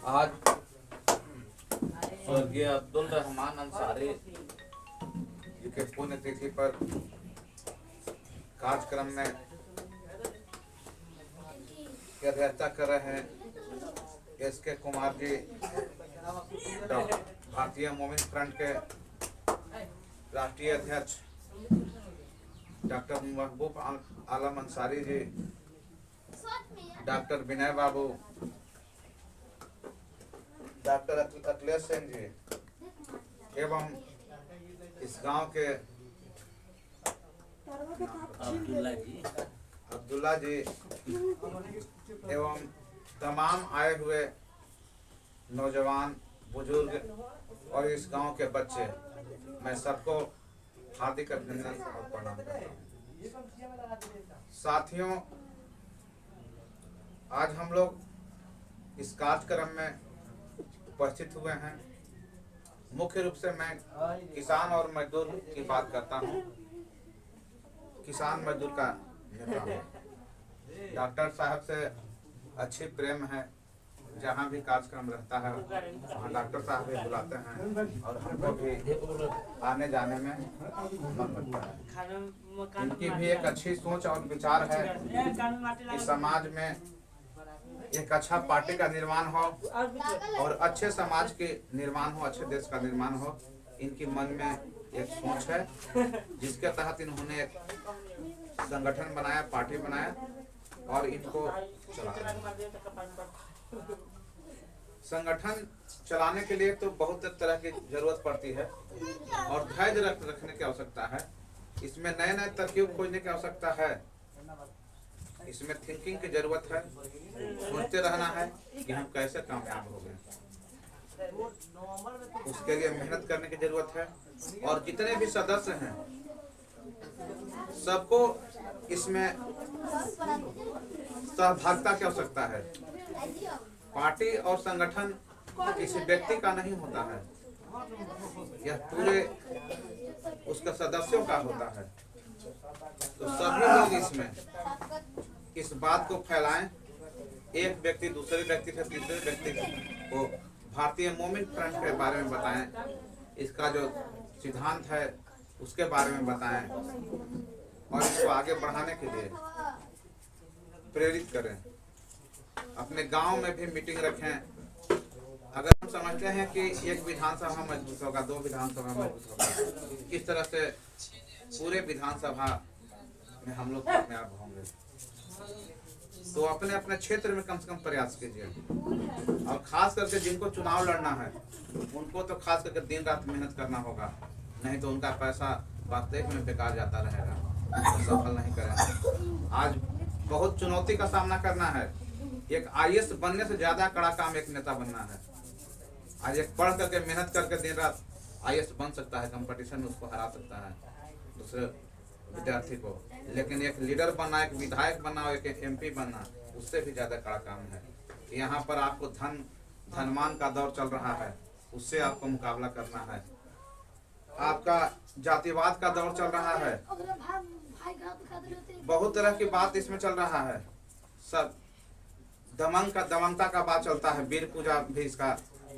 आज स्वर्गीय अब्दुल रहमान अंसारी जी के पुण्यतिथि पर कार्यक्रम में अध्यक्षता कर रहे हैं एस.के. कुमार जी, भारतीय मोमिन फ्रंट के राष्ट्रीय अध्यक्ष, डॉक्टर महबूब आलम अंसारी जी, डॉक्टर विनय बाबू, डॉक्टर अखिलेश सिंह जी एवं इस गांव के अब्दुल्ला जी एवं तमाम आए हुए नौजवान, बुजुर्ग और इस गांव के बच्चे, मैं सबको हार्दिक अभिनंदन और प्रणाम करता हूं। साथियों, आज हम लोग इस कार्यक्रम में उपस्थित हुए हैं। मुख्य रूप से मैं किसान और मजदूर की बात करता हूं। किसान मजदूर का नेता हूं। डॉक्टर साहब से अच्छी प्रेम है। जहां भी कार्यक्रम रहता है वहाँ डॉक्टर साहब भी बुलाते हैं और हमको भी आने जाने में मन लगता है। इनकी भी एक अच्छी सोच और विचार है कि समाज में एक अच्छा पार्टी का निर्माण हो और अच्छे समाज के निर्माण हो, अच्छे देश का निर्माण हो। इनकी मन में एक सोच है जिसके तहत इन्होंने एक संगठन बनाया, पार्टी बनाया और इनको संगठन चलाने के लिए तो बहुत तरह की जरूरत पड़ती है और धैर्य रखने की आवश्यकता है। इसमें नए नए तरकीब खोजने की आवश्यकता है। इसमें थिंकिंग की जरूरत है। सोचते रहना है कि हम कैसे कामयाब हो गए। उसके लिए मेहनत करने की जरूरत है और जितने भी सदस्य हैं सबको इसमें सहभागिता की आवश्यकता है। पार्टी और संगठन किसी व्यक्ति का नहीं होता है, यह पूरे उसके सदस्यों का होता है। तो सभी लोग इसमें इस बात को फैलाएं, एक व्यक्ति दूसरे व्यक्ति से तीसरे व्यक्ति को भारतीय मोमिन फ्रंट के बारे में बताएं, इसका जो सिद्धांत है उसके बारे में बताएं और इसको आगे बढ़ाने के लिए प्रेरित करें। अपने गांव में भी मीटिंग रखें। अगर हम समझते हैं कि एक विधानसभा मजबूत होगा, दो विधानसभा मजबूत होगा, किस तरह से पूरे विधानसभा में हम लोग कामयाब होंगे, तो अपने अपने क्षेत्र में कम से कम प्रयास कीजिए। और खास करके जिनको चुनाव लड़ना है उनको तो खास करके दिन रात मेहनत करना होगा, नहीं तो उनका पैसा वास्तविक में बेकार जाता रहेगा, तो सफल नहीं करेंगे। आज बहुत चुनौती का सामना करना है। एक आईएएस बनने से ज्यादा कड़ा काम एक नेता बनना है। आज एक पढ़ करके मेहनत करके दिन रात आईएएस बन सकता है, कंपटीशन में उसको हरा सकता है दूसरे विद्यार्थी को, लेकिन एक लीडर बनना, एक विधायक बनना, एक एमपी बनना, उससे भी ज्यादा कड़ा काम है। यहाँ पर आपको धनवान का दौर चल रहा है, उससे आपको मुकाबला करना है। आपका जातिवाद का दौर चल रहा है, बहुत तरह की बात इसमें चल रहा है। सब दमनता का बात चलता है, वीर पूजा भी इसका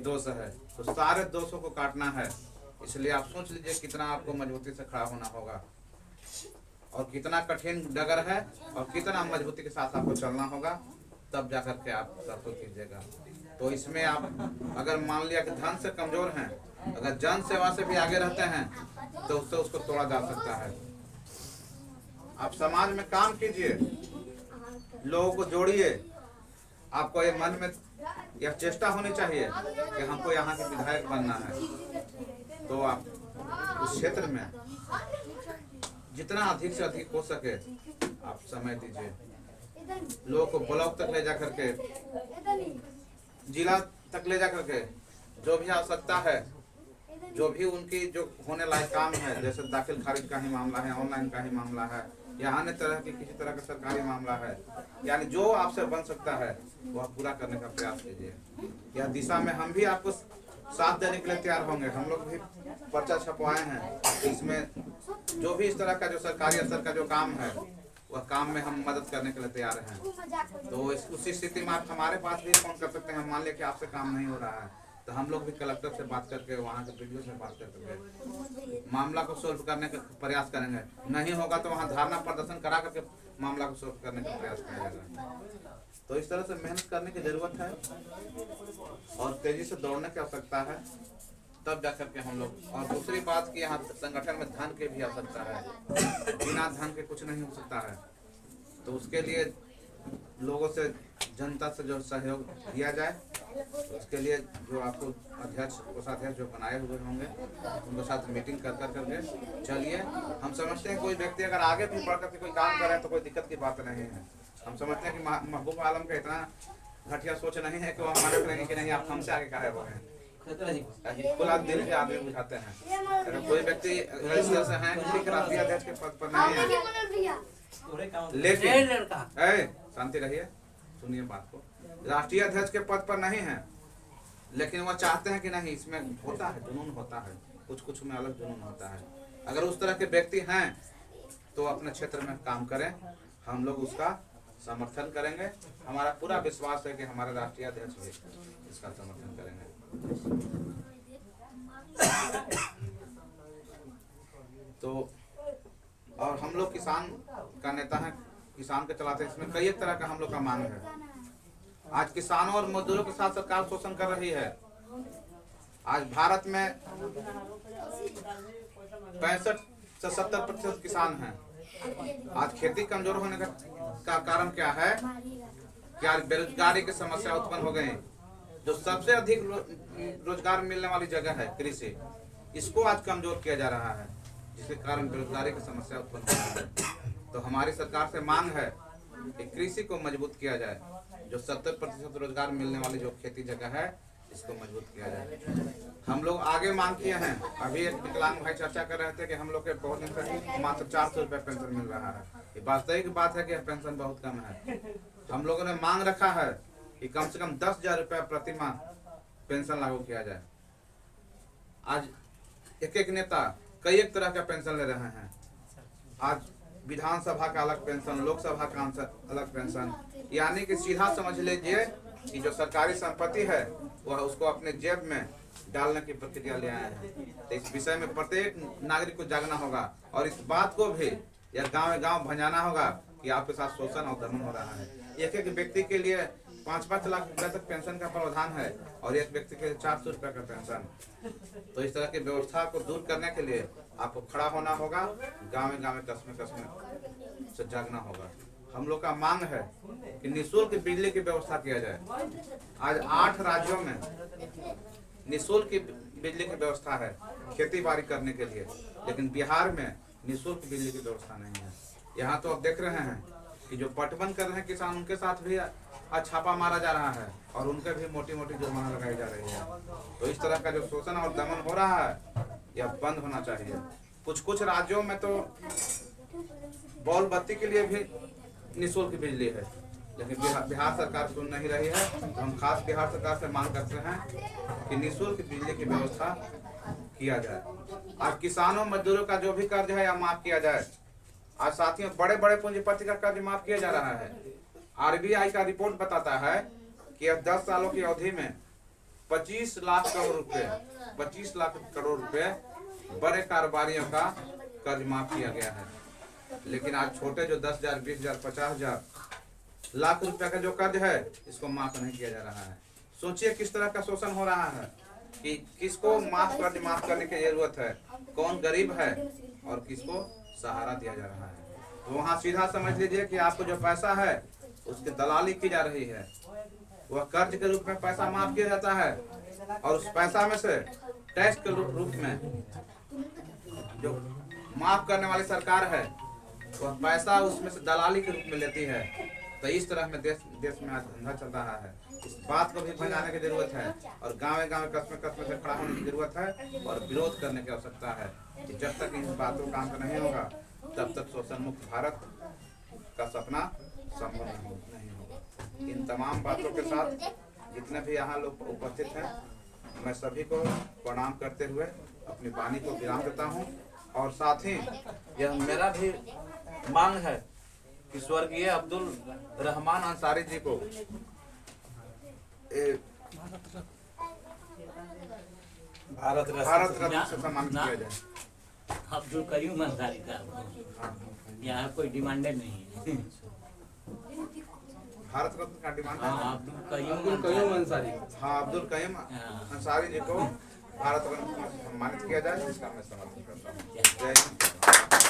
दोष है। तो सारे दोषों को काटना है। इसलिए आप सोच लीजिए कितना आपको मजबूती से खड़ा होना होगा और कितना कठिन डगर है और कितना मजबूती के साथ आपको चलना होगा, तब जाकर के आप सफल कीजिएगा। तो इसमें आप अगर मान लिया कि धन से कमजोर हैं, अगर जन सेवा से भी आगे रहते हैं तो उससे उसको तोड़ा जा सकता है। आप समाज में काम कीजिए, लोगों को जोड़िए। आपको ये मन में यह चेष्टा होनी चाहिए कि हमको यहाँ के विधायक बनना है। तो आप उस क्षेत्र में जितना अधिक से अधिक हो सके आप समय दीजिए। लोगों को ब्लॉक तक ले जा करके, जिला तक ले जा करके, जो भी आवश्यकता है, जो भी उनकी जो होने लायक काम है, जैसे दाखिल खारिज का ही मामला है, ऑनलाइन का ही मामला है, या अन्य तरह की किसी तरह का सरकारी मामला है, यानी जो आपसे बन सकता है वह पूरा करने का प्रयास कीजिए। यह दिशा में हम भी आपको साथ देने के लिए तैयार होंगे। हम लोग भी पर्चा छपवाए हैं। इसमें जो भी इस तरह का जो सरकारी स्तर का जो काम है वह काम में हम मदद करने के लिए तैयार हैं। तो उसी स्थिति में आप हमारे पास भी फोन कर सकते हैं। मान लिया कि आपसे काम नहीं हो रहा है तो हम लोग भी कलेक्टर से बात करके, वहाँ के वीडियो से बात करके मामला को सोल्व करने का प्रयास करेंगे। नहीं होगा तो वहाँ धरना प्रदर्शन करा करके मामला को सोल्व करने का प्रयास किया जाएगा। तो इस तरह से मेहनत करने की जरूरत है और तेजी से दौड़ने की आवश्यकता है, तब जाकर के हम लोग। और दूसरी बात कि यहाँ संगठन में धन की भी आवश्यकता है, बिना धन के कुछ नहीं हो सकता है। तो उसके लिए लोगों से, जनता से जो सहयोग दिया जाए, उसके लिए जो आपको अध्यक्ष, कोषाध्यक्ष जो बनाए हुए होंगे उनके साथ मीटिंग कर करके चलिए। हम समझते हैं कोई व्यक्ति अगर आगे भी बढ़ करके कोई काम करे तो कोई दिक्कत की बात नहीं है। हम समझते हैं कि महबूब आलम का इतना घटिया सोच नहीं है कि वो हमारे कहेंगे कि नहीं आप हमसे आगे काहे हो गए। खुला दिल के आदमी बुझाते हैं। अगर कोई व्यक्ति इस तरह से है कि राष्ट्रीय अध्यक्ष के पद पर नहीं है, लेकिन शांति रहिए, सुनिए बात को। राष्ट्रीय अध्यक्ष के पद पर नहीं है, लेकिन वह चाहते हैं कि नहीं, इसमें होता है, जुनून होता है, कुछ में अलग जुनून होता है। अगर उस तरह के व्यक्ति हैं तो अपने क्षेत्र में काम करें, हम लोग उसका समर्थन करेंगे। हमारा पूरा विश्वास है कि हमारे राष्ट्रीय अध्यक्ष भी इसका समर्थन करेंगे। तो और हम लोग किसान का नेता है, किसान के चलाते, इसमें कई एक तरह का हम लोग का मांग है। आज किसानों और मजदूरों के साथ सरकार शोषण कर रही है। आज भारत में 65 से 70% किसान हैं। आज खेती कमजोर होने का कारण क्या है? क्या बेरोजगारी की समस्या उत्पन्न हो गई। जो सबसे अधिक रोजगार मिलने वाली जगह है कृषि, इसको आज कमजोर किया जा रहा है, जिसके कारण बेरोजगारी की समस्या उत्पन्न हो रही है। तो हमारी सरकार से मांग है कि कृषि को मजबूत किया जाए। जो 70% रोजगार मिलने वाली जो खेती जगह है, इसको मजबूत किया जाए। हम लोग आगे मांग किए हैं। अभी एक विकलांग भाई चर्चा कर रहे थे कि हम लोग के बहुत दिन से मात्र 400 रुपये पेंशन मिल रहा है। ये वास्तविक बात है कि यह पेंशन बहुत कम है। हम लोगों ने मांग रखा है कि कम से कम 10,000 रुपये प्रति माह पेंशन लागू किया जाए। आज एक एक नेता कई एक तरह का पेंशन ले रहे हैं। आज विधानसभा का अलग पेंशन, लोकसभा का अलग पेंशन, यानी कि सीधा समझ लीजिए कि जो सरकारी संपत्ति है वह उसको अपने जेब में डालने की प्रक्रिया ले आए हैं। तो इस विषय में प्रत्येक नागरिक को जागना होगा और इस बात को भी यह गांव भंजाना होगा कि आपके साथ शोषण और दमन हो रहा है। एक एक व्यक्ति के लिए 5-5 लाख रुपए तक पेंशन का प्रावधान है और एक व्यक्ति के लिए 400 रुपए का पेंशन। तो इस तरह की व्यवस्था को दूर करने के लिए आपको खड़ा होना होगा, गाँव कस्बे से जागना होगा। हम लोग का मांग है कि निःशुल्क बिजली की व्यवस्था किया जाए। आज 8 राज्यों में निःशुल्क बिजली की व्यवस्था है खेती बाड़ी करने के लिए, लेकिन बिहार में निःशुल्क बिजली की व्यवस्था नहीं है। यहाँ तो आप देख रहे हैं कि जो पटवन कर रहे हैं किसान, उनके साथ भी छापा मारा जा रहा है और उनके भी मोटी जुर्माना लगाई जा रही है। तो इस तरह का जो शोषण और दमन हो रहा है यह बंद होना चाहिए। कुछ राज्यों में तो बॉल बत्ती के लिए भी निःशुल्क बिजली है, लेकिन बिहार सरकार सुन नहीं रही है। तो हम खास बिहार सरकार से मांग करते हैं कि निःशुल्क बिजली की व्यवस्था किया जाए। आज किसानों मजदूरों का जो भी कर्ज है या माफ किया जाए। आज साथियों बड़े पूंजीपति का कर्ज माफ किया जा रहा है। RBI का रिपोर्ट बताता है कि अब 10 सालों की अवधि में 25 लाख करोड़ रुपए बड़े कारोबारियों का कर्ज माफ किया गया है। लेकिन आज छोटे जो 10,000, 20,000, 50,000 लाख रुपए का जो कर्ज है, इसको माफ नहीं किया जा रहा है। सोचिए किस तरह का शोषण हो रहा है कि किसको कर्ज माफ करने की जरूरत है, कौन गरीब है और किसको सहारा दिया जा रहा है। तो वहाँ सीधा समझ लीजिए कि आपको जो पैसा है उसकी दलाली की जा रही है। वह कर्ज के रूप में पैसा माफ किया जाता है और उस पैसा में से टैक्स के रूप में जो माफ करने वाली सरकार है वह पैसा उसमें से दलाली के रूप में लेती है। तो इस तरह में देश में आज धंधा चल रहा है। इस बात को भी भगाने की जरूरत है और गाँव कस्बे से खड़ा होने की जरूरत है और विरोध करने की आवश्यकता है कि जब तक इन बातों का अंत नहीं होगा तब तक शोषण मुक्त भारत का सपना संभव नहीं होगा। इन तमाम बातों के साथ जितने भी यहाँ लोग उपस्थित हैं, मैं सभी को प्रणाम करते हुए अपनी वाणी को विराम देता हूँ। और साथ ही यह मेरा भी मांग है कि स्वर्गीय अब्दुल रहमान अंसारी जी को भारत रत्न से सम्मानित किया जाए। अब्दुल कयूम अंसारी का यहाँ कोई डिमांडे नहीं है। भारत रत्न का डिमांड है। अब्दुल कयूम अंसारी। हाँ, अब्दुल कयूम अंसारी जी को भारत रत्न से सम्मानित किया जाए, जिसका मैं समर्थन करता हूँ। जय हिंद।